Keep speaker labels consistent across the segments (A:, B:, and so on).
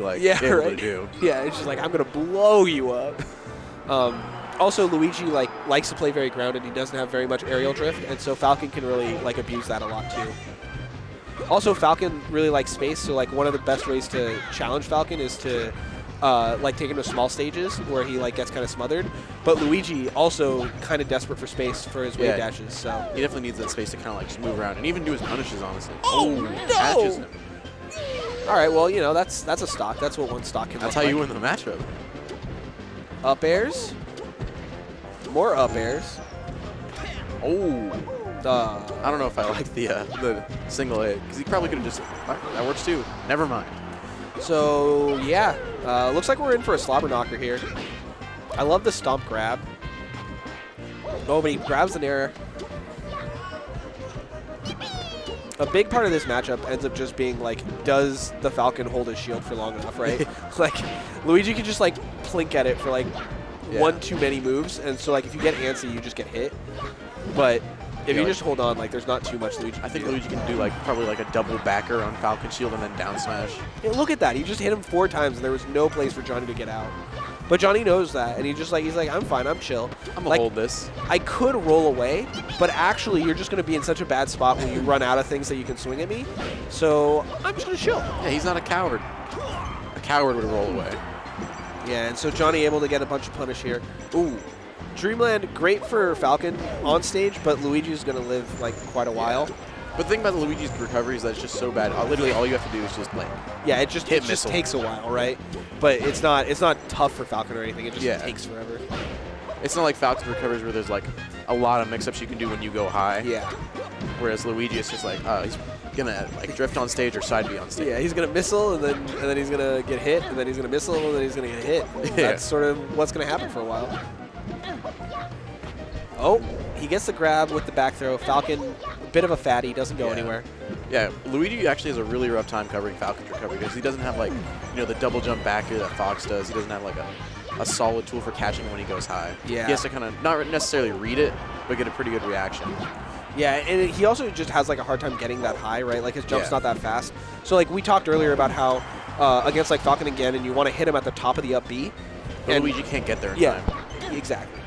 A: be like
B: yeah,
A: able
B: right?
A: to do.
B: Yeah, it's just like, I'm going to blow you up. Also, Luigi likes to play very grounded. He doesn't have very much aerial drift, and so Falcon can really abuse that a lot too. Also, Falcon really likes space, so one of the best ways to challenge Falcon is to take him to small stages where he gets kind of smothered. But Luigi also kind of desperate for space for his wave dashes, so
A: he definitely needs that space to kind of just move around and even do his punishes. Honestly,
B: no!
A: Catches him.
B: All right, well that's a stock. That's what one stock can.
A: That's how you win the matchup.
B: Up airs. More up airs.
A: Oh. I don't know if I like the single hit, because he probably could have just, that works too. Never mind.
B: So, yeah. Looks like we're in for a slobber knocker here. I love the stomp grab. Oh, but he grabs an air. A big part of this matchup ends up just being, does the Falcon hold his shield for long enough, right? Luigi can just, plink at it for, one too many moves, and so, if you get antsy, you just get hit. But if you just hold on, there's not too much Luigi can do.
A: I think Luigi can do, probably a double backer on Falcon shield and then down smash.
B: Yeah, look at that. He just hit him 4 times, and there was no place for Johnny to get out. But Johnny knows that, and he's like, I'm fine, I'm chill.
A: I'm going to hold this.
B: I could roll away, but actually you're just going to be in such a bad spot when you run out of things that you can swing at me. So I'm just going to chill.
A: Yeah, he's not a coward. A coward would roll away.
B: Yeah, and so Johnny able to get a bunch of punish here. Ooh. Dreamland, great for Falcon on stage, but Luigi's going to live, quite a while.
A: But the thing about Luigi's recovery is that it's just so bad. Literally, all you have to do is just
B: yeah, it just takes a while, right? But it's not tough for Falcon or anything. It just takes forever.
A: It's not like Falcon's recovers where there's a lot of mix-ups you can do when you go high.
B: Yeah.
A: Whereas Luigi, it's just he's gonna drift on stage or side B on stage.
B: Yeah, he's gonna missile and then he's gonna get hit, and then he's gonna missile and then he's gonna get hit. Yeah. That's sort of what's gonna happen for a while. Oh, he gets the grab with the back throw. Falcon, a bit of a fatty, doesn't go anywhere.
A: Yeah, Luigi actually has a really rough time covering Falcon's recovery because he doesn't have the double jump back here that Fox does. He doesn't have a solid tool for catching when he goes high.
B: Yeah.
A: He has to kind of not necessarily read it, but get a pretty good reaction.
B: Yeah, and he also just has a hard time getting that high, right? His jump's not that fast. So we talked earlier about how against Falcon and Ganon, you want to hit him at the top of the up B.
A: But Luigi can't get there in time.
B: Exactly.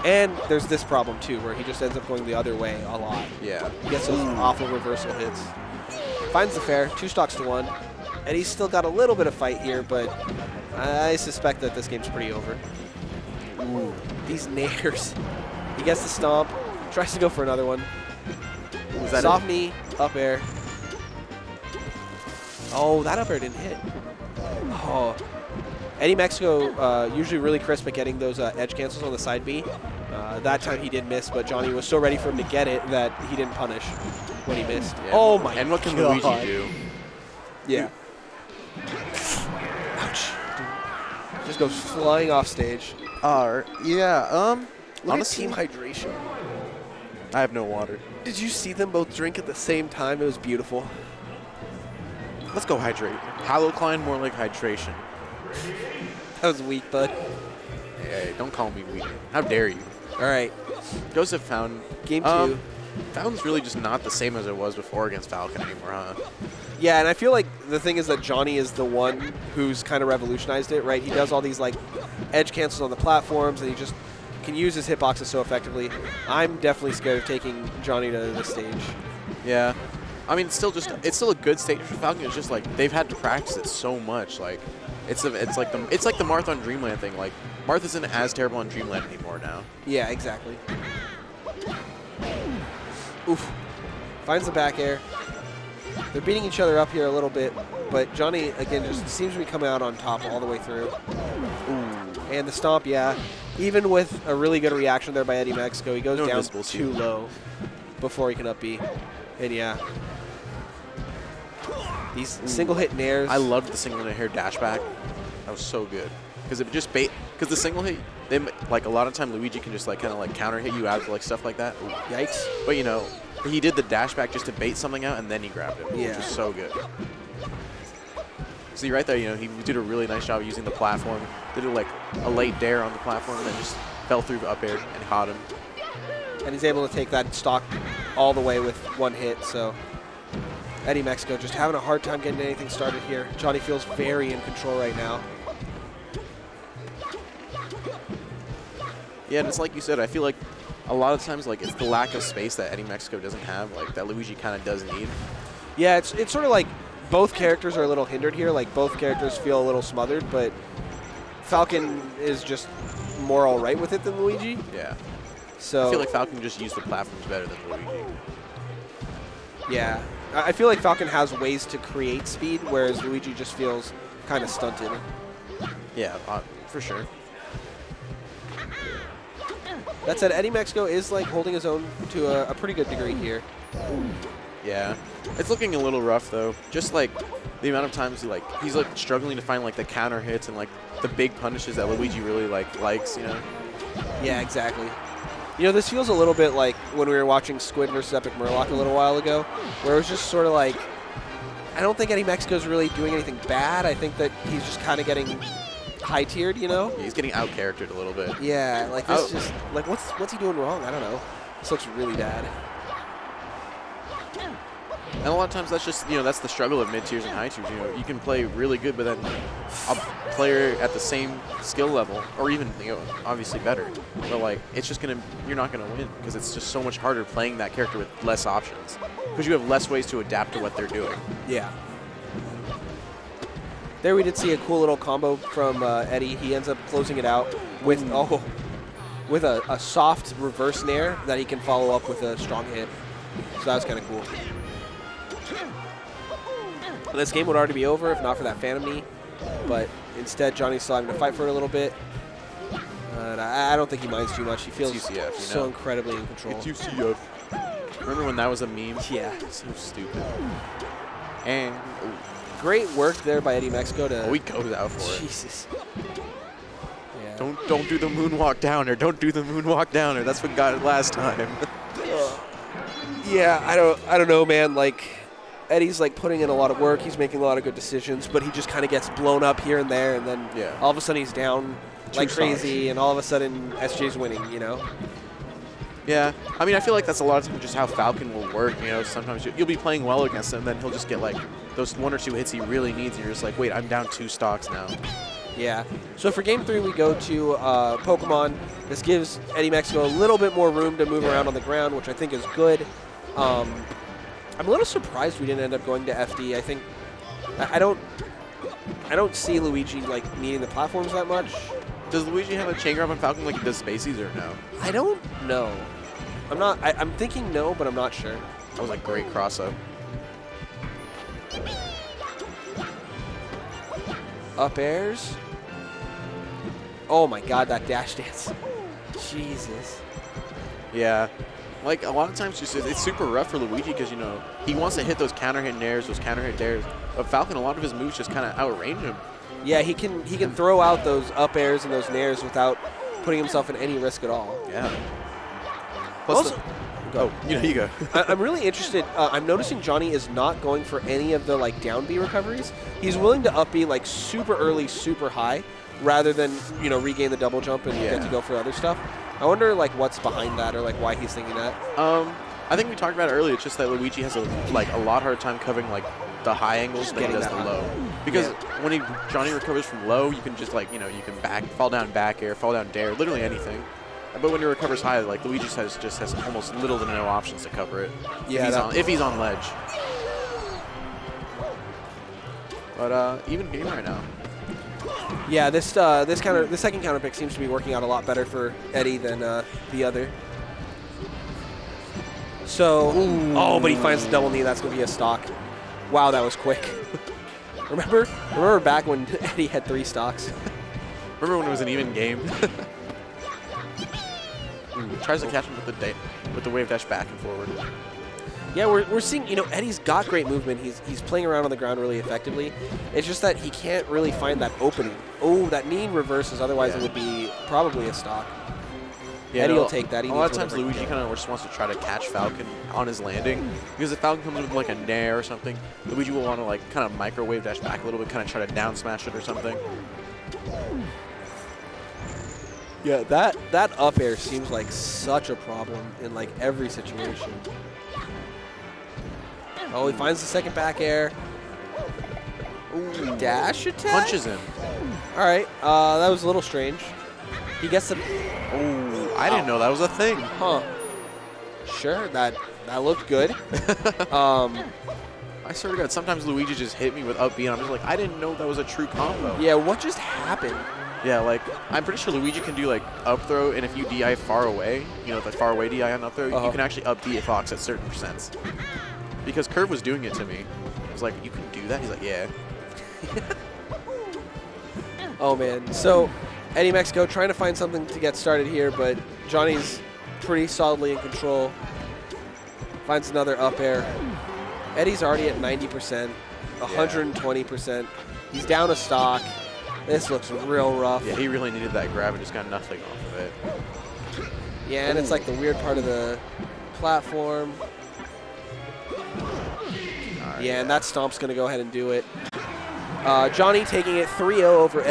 B: And there's this problem, too, where he just ends up going the other way a lot.
A: Yeah.
B: He gets those awful reversal hits. Finds the fair, 2 stocks to 1. Eddie's still got a little bit of fight here, but I suspect that this game's pretty over. Ooh, these nairs. He gets the stomp, tries to go for another one. Soft knee, up air. Oh, that up air didn't hit. Oh. Eddie Mexico usually really crisp at getting those edge cancels on the side B. That time he did miss, but Johnny was so ready for him to get it that he didn't punish when he missed. Yeah. Oh my god.
A: And what can Luigi do?
B: Yeah. Ouch. Just goes flying off stage.
A: Yeah.
B: Look at team hydration.
A: I have no water.
B: Did you see them both drink at the same time? It was beautiful.
A: Let's go hydrate. Halocline, more like hydration.
B: That was weak, bud.
A: Hey, don't call me weak. How dare you?
B: All right.
A: Joseph Fountain.
B: Game 2.
A: Fountain's really just not the same as it was before against Falcon anymore, huh?
B: Yeah, and I feel like the thing is that Johnny is the one who's kind of revolutionized it, right? He does all these edge cancels on the platforms, and he just can use his hitboxes so effectively. I'm definitely scared of taking Johnny to the stage.
A: Yeah. I mean, it's still a good stage for Falcon. It's just they've had to practice it so much. It's like the Marth on Dreamland thing. Marth isn't as terrible on Dreamland anymore now.
B: Yeah, exactly. Oof. Finds the back air. They're beating each other up here a little bit, but Johnny, again, just seems to be coming out on top all the way through. Ooh. And the stomp, yeah. Even with a really good reaction there by Eddie Mexico, he goes down too low before he can up B. And yeah. These single hit nairs.
A: I loved the single hit hair dashback. That was so good. Because it just because the single hit, a lot of time Luigi can just kind of counter hit you out with stuff like that. Ooh.
B: Yikes.
A: But he did the dashback just to bait something out and then he grabbed it, which is so good. See right there, he did a really nice job using the platform. Did a late dare on the platform and then just fell through up air and caught him.
B: And he's able to take that stock all the way with one hit, so. Eddy Mexico just having a hard time getting anything started here. Johnny feels very in control right now.
A: Yeah, and it's like you said, I feel like a lot of times like it's the lack of space that Eddy Mexico doesn't have, like that Luigi kind of does need.
B: Yeah, it's sort of like both characters are a little hindered here. Like both characters feel a little smothered, but Falcon is just more all right with it than Luigi.
A: Yeah.
B: So
A: I feel like Falcon just used the platforms better than Luigi.
B: Yeah, I feel like Falcon has ways to create speed, whereas Luigi just feels kind of stunted.
A: Yeah, for sure.
B: That said, Eddy Mexico is like holding his own to a pretty good degree here.
A: Yeah, it's looking a little rough though. Just like the amount of times he's like struggling to find like the counter hits and like the big punishes that Luigi really likes, you know.
B: Yeah, exactly. You know, this feels a little bit like when we were watching Squid vs. Epic Murloc a little while ago, where it was just sort of like, I don't think Eddy Mexico's really doing anything bad. I think that he's just kind of getting high-tiered, you know?
A: Yeah, he's getting out-charactered a little bit.
B: Yeah, like this just, like what's he doing wrong? I don't know. This looks really bad.
A: And a lot of times that's just, you know, that's the struggle of mid-tiers and high-tiers. You know, you can play really good, but then a player at the same skill level, or even, you know, obviously better, but like, it's just going to, you're not going to win because it's just so much harder playing that character with less options because you have less ways to adapt to what they're doing.
B: Yeah. There we did see a cool little combo from Eddy. He ends up closing it out with with a soft reverse nair that he can follow up with a strong hit. So that was kind of cool. This game would already be over if not for that Phantom knee, but instead Johnny's still having to fight for it a little bit. And I don't think he minds too much. He feels
A: UCF,
B: so incredibly in control.
A: It's UCF. Remember when that was a meme?
B: Yeah.
A: So stupid. And
B: great work there by Eddy Mexico to...
A: he goes out for it.
B: Jesus. Yeah.
A: Don't do the moonwalk downer. Don't do the moonwalk downer. That's what got it last time.
B: Yeah, I don't know, man. Like, Eddy's like putting in a lot of work. He's making a lot of good decisions, but he just kind of gets blown up here and there, and then all of a sudden he's down like crazy, and all of a sudden SJ's winning, you know?
A: Yeah, I mean, I feel like that's a lot of times just how Falcon will work, you know? Sometimes you'll be playing well against him, and then he'll just get like those 1 or 2 hits he really needs, and you're just like, wait, I'm down 2 stocks now.
B: Yeah. So for Game 3, we go to Pokemon. This gives Eddy Mexico a little bit more room to move around on the ground, which I think is good. I'm a little surprised we didn't end up going to FD. I think I don't see Luigi like needing the platforms that much.
A: Does Luigi have a chain grab on Falcon like he does Spaceys or no?
B: I don't know. I'm thinking no, but I'm not sure.
A: That was a great cross-up.
B: Up airs. Oh my god, that dash dance. Jesus.
A: Yeah. Like, a lot of times it's super rough for Luigi because, you know, he wants to hit those counter hit nairs, those counter hit dares. But Falcon, a lot of his moves just kind of outrange him.
B: Yeah, he can throw out those up airs and those nairs without putting himself in any risk at all.
A: Yeah. Plus you go.
B: I'm really interested. I'm noticing Johnny is not going for any of the like down B recoveries. He's willing to up B like super early, super high, rather than, you know, regain the double jump and get to go for other stuff. I wonder like what's behind that, or like why he's thinking that.
A: I think we talked about it earlier. It's just that Luigi has a lot harder time covering like the high angles than he does the low. Because when Johnny recovers from low, you can just like, you know, you can fall down back air, fall down dare, literally anything. But when he recovers high, like Luigi just has almost little to no options to cover it. Yeah, if he's on ledge. But even game right now.
B: Yeah, this second counter pick seems to be working out a lot better for Eddy than the other. So, but he finds the double knee. That's going to be a stock. Wow, that was quick. Remember back when Eddy had 3 stocks?
A: Remember when it was an even game? Tries to catch him with the wave dash back and forward.
B: Yeah, we're seeing, you know, Eddy's got great movement. He's playing around on the ground really effectively. It's just that he can't really find that opening. Oh, that knee reverses. Otherwise, it would be probably a stock. Yeah, Eddy will take that.
A: A lot of times, Luigi kind of just wants to try to catch Falcon on his landing, because if Falcon comes with like a nair or something, Luigi will want to like kind of microwave dash back a little bit, kind of try to down smash it or something.
B: Yeah, that up air seems like such a problem in like every situation. Oh, he finds the second back air. Ooh, dash attack?
A: Punches him.
B: All right, that was a little strange. He gets the...
A: Oh, I didn't know that was a thing.
B: Huh. Sure, that looked good.
A: I swear to God, sometimes Luigi just hit me with up B, and I'm just like, I didn't know that was a true combo.
B: Yeah, what just happened?
A: Yeah, like, I'm pretty sure Luigi can do, like, up throw, and if you DI far away, you know, the far away DI on up throw, you can actually up D a Fox at certain percents. Because Curve was doing it to me. I was like, you can do that? He's like, yeah.
B: Oh, man. So, Eddy Mexico trying to find something to get started here, but Johnny's pretty solidly in control. Finds another up air. Eddy's already at 90%, 120%. He's down a stock. This looks real rough.
A: Yeah, he really needed that grab and just got nothing off of it.
B: Yeah, and it's like the weird part of the platform.
A: Right,
B: yeah, and that stomp's going to go ahead and do it. Johnny taking it 3-0 over Eddy.